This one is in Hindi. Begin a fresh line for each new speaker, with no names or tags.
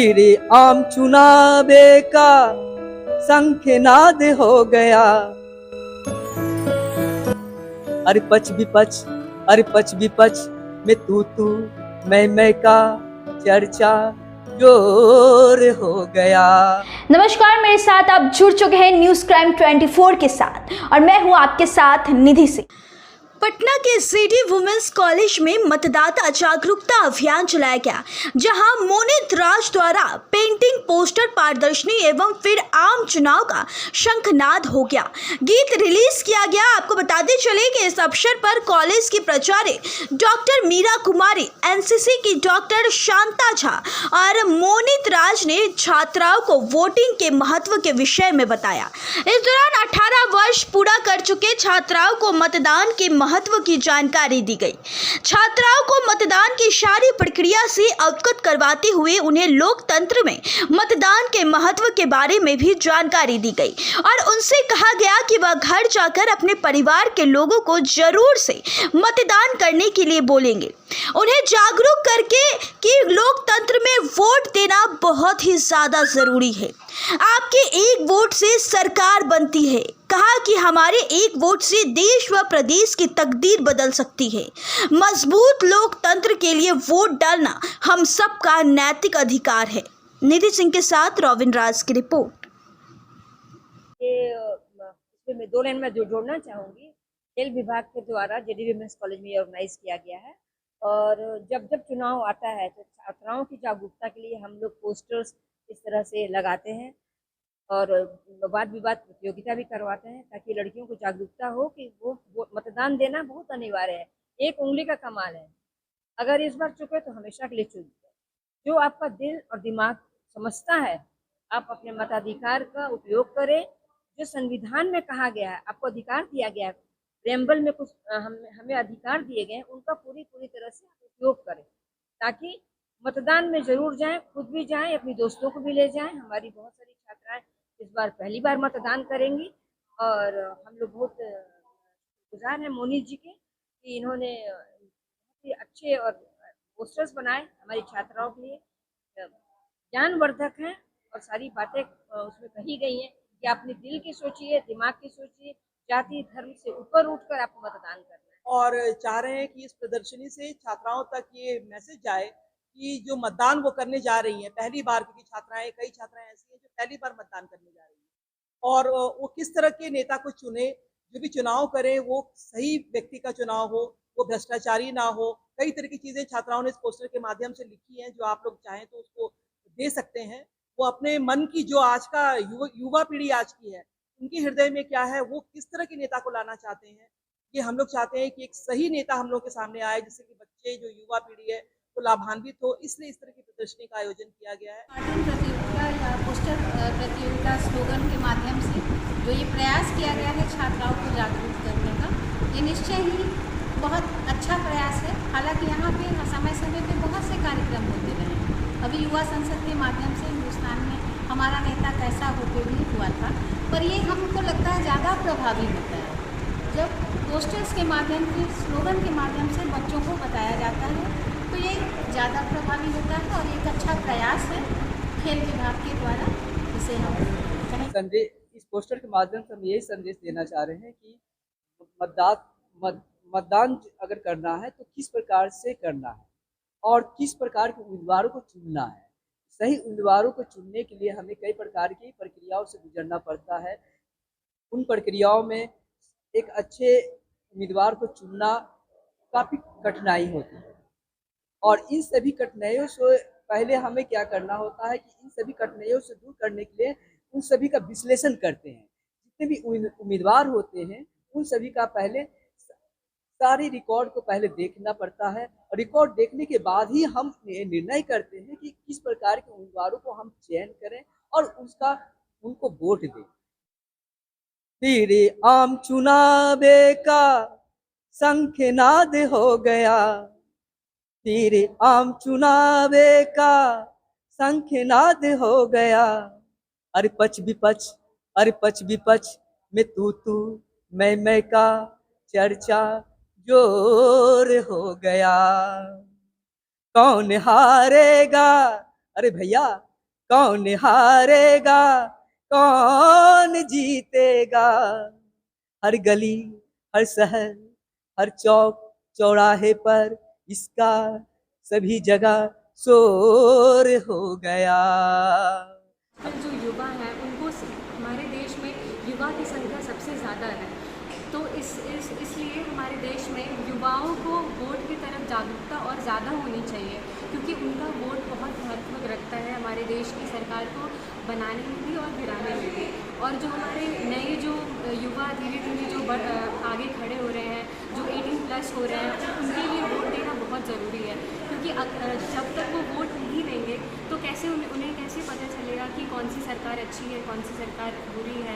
तेरे आम चुनावे का शंखनाद हो गया। अरे पच विपच, अरे पच विपच में तू मैं का चर्चा जोर हो गया।
नमस्कार, मेरे साथ आप जुड़ चुके हैं न्यूज क्राइम 24 के साथ और मैं हूं आपके साथ निधि सिंह। पटना के जीडी वुमेन्स कॉलेज में मतदाता जागरूकता अभियान चलाया गया, जहां मोनित राज द्वारा पेंटिंग, पोस्टर, प्रदर्शनी एवं फिर आम चुनाव का शंखनाद हो गया। गीत रिलीज किया गया। आपको बताते चले कि इस अवसर पर कॉलेज की प्राचार्य डॉक्टर मीरा कुमारी, एनसीसी की डॉक्टर शांता झा और मोनित राज ने छात्राओं को वोटिंग के महत्व के विषय में बताया। इस दौरान 18 वर्ष पूरा कर चुके छात्राओं को मतदान के महत्व की जानकारी दी गई। छात्राओं को मतदान की सारी प्रक्रिया से अवगत करवाते हुए उन्हें लोकतंत्र में मतदान के महत्व के बारे में भी जानकारी दी गई और उनसे कहा गया कि वह घर जाकर अपने परिवार के लोगों को जरूर से मतदान करने के लिए बोलेंगे, उन्हें जागरूक करके कि लोकतंत्र में वोट देना बहुत ही ज्यादा जरूरी है। आपके एक वोट से सरकार बनती है। कहा कि हमारे एक वोट से देश व प्रदेश की तकदीर बदल सकती है। मजबूत लोकतंत्र के लिए वोट डालना हम सबका नैतिक अधिकार है। निधि सिंह के साथ रोविन राज की रिपोर्ट।
इसमें मैं 2 लाइन में जोड़ना चाहूँगी। खेल विभाग के द्वारा जेडी वुमेन्स कॉलेज में ऑर्गेनाइज किया गया है और जब जब चुनाव आता है तो छात्राओं की जागरूकता के लिए हम लोग पोस्टर्स इस तरह से लगाते हैं और वाद विवाद प्रतियोगिता भी करवाते हैं ताकि लड़कियों को जागरूकता हो कि वो मतदान देना बहुत अनिवार्य है। एक उंगली का कमाल है, अगर इस बार चुके तो हमेशा के लिए चुन जाए। जो आपका दिल और दिमाग समझता है, आप अपने मताधिकार का उपयोग करें। जो संविधान में कहा गया है, आपको अधिकार दिया गया है, प्रेम्बल में कुछ हमें अधिकार दिए गए हैं, उनका पूरी तरह से उपयोग करें ताकि मतदान में जरूर जाएं, खुद भी जाएं, अपनी दोस्तों को भी ले जाएं। हमारी बहुत सारी छात्राएं इस बार पहली बार मतदान करेंगी और हम लोग बहुत गुजार हैं मोनी जी के कि इन्होंने बहुत ही अच्छे और पोस्टर्स बनाए हमारी छात्राओं के लिए, ज्ञानवर्धक हैं और सारी बातें उसमें कही गई हैं कि अपने दिल की सोचिए, दिमाग की सोचिए, जाति धर्म से ऊपर उठकर आपको मतदान करना है।
और चाह रहे हैं कि इस प्रदर्शनी से छात्राओं तक ये मैसेज जाए कि जो मतदान वो करने जा रही हैं पहली बार, क्योंकि कई छात्राएं ऐसी हैं जो पहली बार मतदान करने जा रही हैं, और वो किस तरह के नेता को चुने, जो भी चुनाव करे वो सही व्यक्ति का चुनाव हो, वो भ्रष्टाचारी ना हो। कई तरह की चीजें छात्राओं ने इस पोस्टर के माध्यम से लिखी हैं, जो आप लोग चाहें तो उसको दे सकते हैं। वो अपने मन की, जो आज का युवा पीढ़ी आज की है, उनके हृदय में क्या है, वो किस तरह के नेता को लाना चाहते हैं, ये हम लोग चाहते हैं कि एक सही नेता हम लोग के सामने आए, जिससे कि बच्चे, जो युवा पीढ़ी है, तो लाभान्वित हो। इसलिए इस तरह की प्रदर्शनी का आयोजन किया गया है।
कार्टून प्रतियोगिता या पोस्टर प्रतियोगिता स्लोगन के माध्यम से जो ये प्रयास किया गया है छात्राओं को जागरूक करने का, ये निश्चय ही बहुत अच्छा प्रयास है। हालांकि यहाँ पे समय समय पे बहुत से कार्यक्रम होते रहे। अभी युवा संसद के माध्यम से हिंदुस्तान में हमारा नेता कैसा होते भी हुआ था, पर ये हमको लगता है ज़्यादा प्रभावी होता है जब पोस्टर्स के माध्यम से, स्लोगन के माध्यम से बच्चों को बताया जाता है, तो ये ज़्यादा प्रभावी होता है और एक अच्छा प्रयास है खेल विभाग के द्वारा, जिसे हम
संदेश, इस पोस्टर के माध्यम से हम यही संदेश देना चाह रहे हैं कि मतदान अगर करना है तो किस प्रकार से करना है और किस प्रकार के उम्मीदवारों को चुनना है। सही उम्मीदवारों को चुनने के लिए हमें कई प्रकार की प्रक्रियाओं से गुजरना पड़ता है। उन प्रक्रियाओं में एक अच्छे उम्मीदवार को चुनना काफ़ी कठिनाई होती है और इन सभी कठिनाइयों से पहले हमें क्या करना होता है कि इन सभी कठिनाइयों से दूर करने के लिए उन सभी का विश्लेषण करते हैं। जितने भी उम्मीदवार होते हैं उन सभी का पहले सारी रिकॉर्ड को पहले देखना पड़ता है और रिकॉर्ड देखने के बाद ही हम निर्णय करते हैं कि किस प्रकार के उम्मीदवारों को हम चयन करें और उनको वोट दें। तेरे आम चुनावे का शंखनाद हो गया, तेरे आम चुनावे का शंखनाद हो गया। अरे पच विपच, अरे पच विपच में तू मैं का चर्चा जोर हो गया। कौन हारेगा, अरे भैया कौन हारेगा कौन जीतेगा। हर गली हर शहर हर चौक चौराहे पर इसका सभी जगह शोर हो गया।
जो युवा हैं उनको हमारे देश में युवा की संख्या सबसे ज़्यादा है, तो इसलिए हमारे देश में युवाओं को वोट की तरफ जागरूकता और ज़्यादा होनी चाहिए, क्योंकि उनका वोट बहुत महत्व रखता है हमारे देश की सरकार को बनाने में भी और गिराने में भी। और जो हमारे नए जो युवा धीरे धीरे जो आगे खड़े हो रहे हैं, जो 18+ हो रहे हैं, उनके लिए वोट देना बहुत ज़रूरी है, क्योंकि जब तक वो वोट नहीं देंगे तो कैसे उन्हें कैसे पता चलेगा कि कौन सी सरकार अच्छी है कौन सी सरकार बुरी है।